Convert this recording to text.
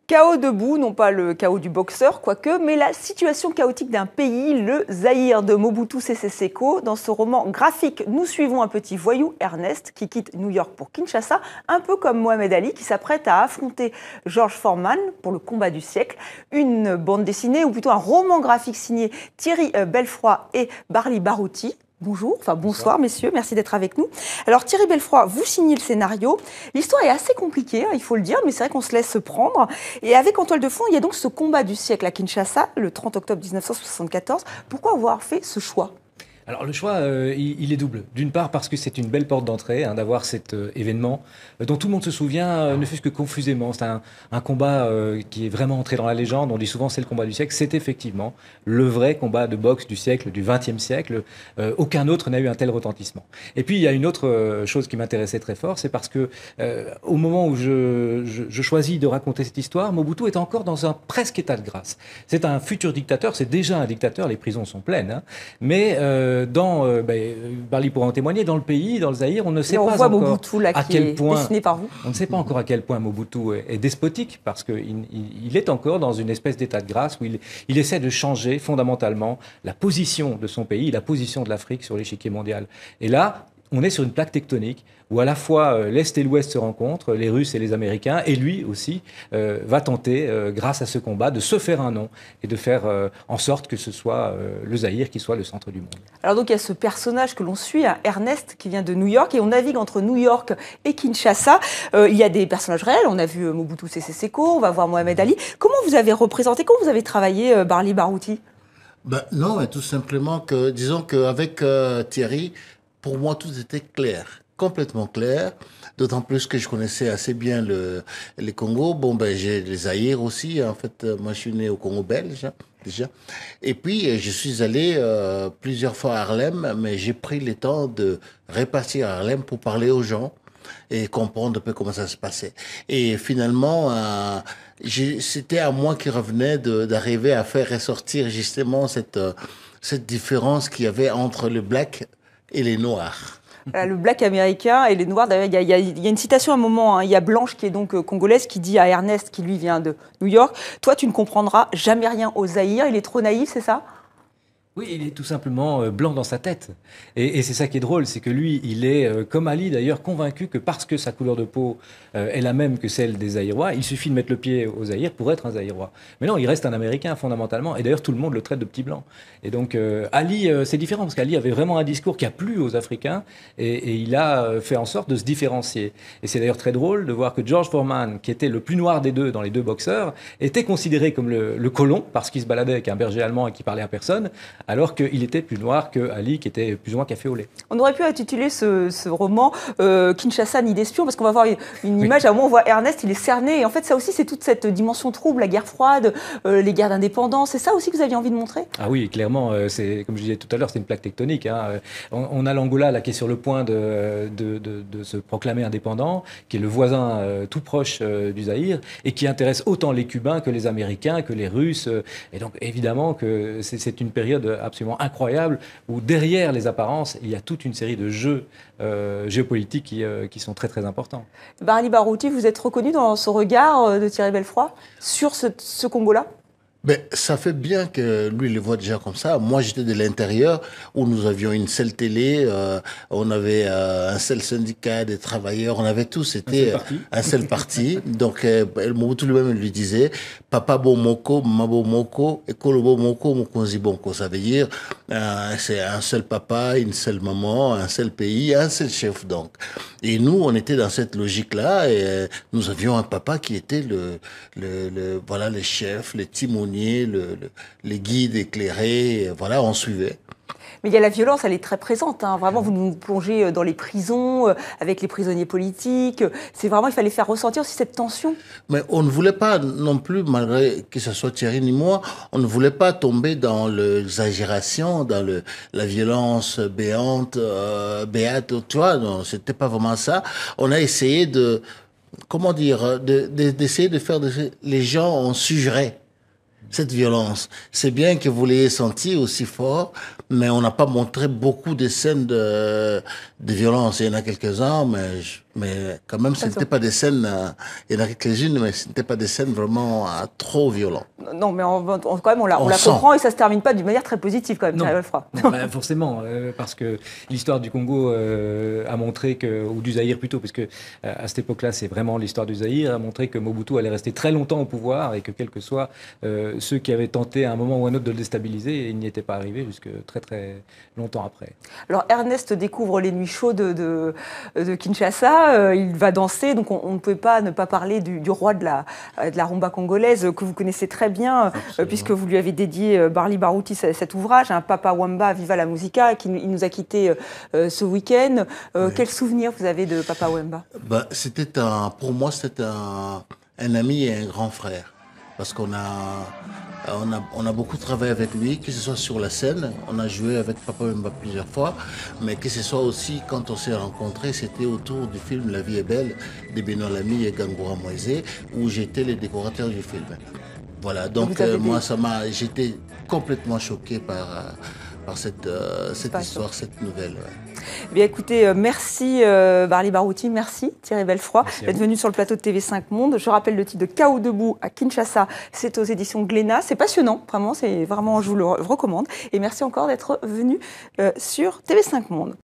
Chaos debout, non pas le chaos du boxeur, quoique, mais la situation chaotique d'un pays, le Zaïre de Mobutu Sese Seko. Dans ce roman graphique, nous suivons un petit voyou, Ernest, qui quitte New York pour Kinshasa, un peu comme Mohamed Ali, qui s'apprête à affronter George Foreman pour le combat du siècle. Une bande dessinée, ou plutôt un roman graphique signé Thierry Belfroid et Barli Barouti. Bonjour, bonsoir messieurs, merci d'être avec nous. Alors Thierry Belfroid, vous signez le scénario. L'histoire est assez compliquée, il faut le dire, mais c'est vrai qu'on se laisse prendre. Et avec en toile de fond, il y a donc ce combat du siècle à Kinshasa, le 30 octobre 1974. Pourquoi avoir fait ce choix ? Alors le choix, il est double. D'une part parce que c'est une belle porte d'entrée d'avoir cet événement dont tout le monde se souvient, ne fût-ce que confusément. C'est un combat qui est vraiment entré dans la légende. On dit souvent c'est le combat du siècle. C'est effectivement le vrai combat de boxe du siècle, du XXe siècle. Aucun autre n'a eu un tel retentissement. Et puis il y a une autre chose qui m'intéressait très fort, c'est parce que au moment où je choisis de raconter cette histoire, Mobutu est encore dans un presque état de grâce. C'est un futur dictateur, c'est déjà un dictateur, les prisons sont pleines, mais Barli pourra en témoigner, dans le pays, dans le Zaïre, on ne sait pas encore Mobutu, là, à quel point, dessiné par vous. On ne sait pas encore à quel point Mobutu est despotique, parce qu'il est encore dans une espèce d'état de grâce où il essaie de changer fondamentalement la position de son pays, la position de l'Afrique sur l'échiquier mondial. Et là, on est sur une plaque tectonique où à la fois l'Est et l'Ouest se rencontrent, les Russes et les Américains, et lui aussi va tenter, grâce à ce combat, de se faire un nom et de faire en sorte que ce soit le Zaïre qui soit le centre du monde. Alors donc il y a ce personnage que l'on suit, Ernest, qui vient de New York, et on navigue entre New York et Kinshasa. Il y a des personnages réels, on a vu Mobutu Sese Seko, on va voir Mohamed Ali. Comment vous avez représenté, comment vous avez travaillé Barli Barouti ? Non, mais tout simplement que, disons qu'avec Thierry, pour moi, tout était clair, complètement clair. D'autant plus que je connaissais assez bien les Congos. J'ai les Zaïre aussi. En fait, moi, je suis né au Congo belge, déjà. Et puis, je suis allé plusieurs fois à Harlem, mais j'ai pris le temps de repartir à Harlem pour parler aux gens et comprendre un peu comment ça se passait. Et finalement, c'était à moi qui revenait d'arriver à faire ressortir justement cette différence qu'il y avait entre le black et les noirs. Voilà, le black américain et les noirs. D'ailleurs, il y a une citation à un moment, il y a Blanche qui est donc congolaise qui dit à Ernest, qui lui vient de New York, « Toi, tu ne comprendras jamais rien au Zaïre, il est trop naïf, c'est ça ?» Oui, il est tout simplement blanc dans sa tête. Et c'est ça qui est drôle, c'est que lui, il est, comme Ali d'ailleurs, convaincu que parce que sa couleur de peau est la même que celle des Zaïrois, il suffit de mettre le pied au Zaïre pour être un Zaïrois. Mais non, il reste un Américain fondamentalement. Et d'ailleurs, tout le monde le traite de petit blanc. Et donc, Ali, c'est différent parce qu'Ali avait vraiment un discours qui a plu aux Africains et il a fait en sorte de se différencier. Et c'est d'ailleurs très drôle de voir que George Foreman, qui était le plus noir des deux dans les deux boxeurs, était considéré comme le colon parce qu'il se baladait avec un berger allemand et qui parlait à personne, alors qu'il était plus noir que Ali, qui était plus ou moins café au lait. On aurait pu intituler ce roman Kinshasa, nid d'espion, parce qu'on va voir une image, à un moment on voit Ernest, il est cerné, et en fait ça aussi c'est toute cette dimension trouble, la guerre froide, les guerres d'indépendance, c'est ça aussi que vous aviez envie de montrer ? Ah oui, clairement, c'est, comme je disais tout à l'heure, c'est une plaque tectonique. On a l'Angola là, qui est sur le point de se proclamer indépendant, qui est le voisin tout proche du Zaïre, et qui intéresse autant les Cubains que les Américains, que les Russes, et donc évidemment que c'est une période absolument incroyable où derrière les apparences, il y a toute une série de jeux géopolitiques qui sont très très importants. Barli Barouti, vous êtes reconnu dans ce regard de Thierry Belfroid sur ce Congo-là ? Ça fait bien que lui le voit déjà comme ça. Moi, j'étais de l'intérieur où nous avions une seule télé, on avait un seul syndicat des travailleurs, on avait tout, c'était un seul parti. Donc, Mobutu lui-même lui disait, papa bon moko, mabo moko, ekolo bon moko, mokonzi bonko. Ça veut dire, c'est un seul papa, une seule maman, un seul pays, un seul chef donc. Et nous, on était dans cette logique-là et nous avions un papa qui était le chef, le timonier, les guides éclairés, voilà, on suivait. Mais il y a la violence, elle est très présente. Vraiment, vous nous plongez dans les prisons, avec les prisonniers politiques. C'est vraiment, il fallait faire ressentir aussi cette tension. Mais on ne voulait pas non plus, malgré que ce soit Thierry ni moi, on ne voulait pas tomber dans l'exagération, dans la violence béante, tu vois, non, c'était pas vraiment ça. On a essayé d'essayer de faire les gens en suggérer cette violence. C'est bien que vous l'ayez senti aussi fort, mais on n'a pas montré beaucoup de scènes de violence. Il y en a quelques-uns, Mais quand même, ce n'étaient pas des scènes, il y en a quelques-unes, mais ce n'étaient pas des scènes vraiment trop violentes. Non, mais quand même, on la comprend et ça ne se termine pas d'une manière très positive quand même, Thierry Belfroid. Non, bah, forcément, parce que l'histoire du Congo a montré ou du Zaïre plutôt, parce que à cette époque-là, c'est vraiment l'histoire du Zaïre, a montré que Mobutu allait rester très longtemps au pouvoir et que quels que soient ceux qui avaient tenté à un moment ou à un autre de le déstabiliser, il n'y était pas arrivé jusque très très longtemps après. Alors Ernest découvre les nuits chaudes de Kinshasa, il va danser, donc on ne peut pas ne pas parler du roi de la rumba congolaise que vous connaissez très bien, puisque vous lui avez dédié, Barli Barouti, cet ouvrage, Papa Wemba, Viva la Musica, il nous a quittés ce week-end. Oui. Quel souvenir vous avez de Papa Wemba? Pour moi, c'était un ami et un grand frère, parce qu'on a beaucoup travaillé avec lui, que ce soit sur la scène, on a joué avec Papa Wemba plusieurs fois, mais que ce soit aussi quand on s'est rencontrés, c'était autour du film La vie est belle de Benoît Lamy et Gangoura Moïse, où j'étais le décorateur du film. Voilà, donc moi, j'étais complètement choqué par cette histoire, cette nouvelle. Ouais. Bien, écoutez, merci Barli Barouti, merci Thierry Belfroid d'être venu sur le plateau de TV5 Monde. Je rappelle le titre de Chaos debout à Kinshasa, c'est aux éditions Glénat. C'est passionnant, vraiment, je vous le recommande. Et merci encore d'être venu sur TV5 Monde.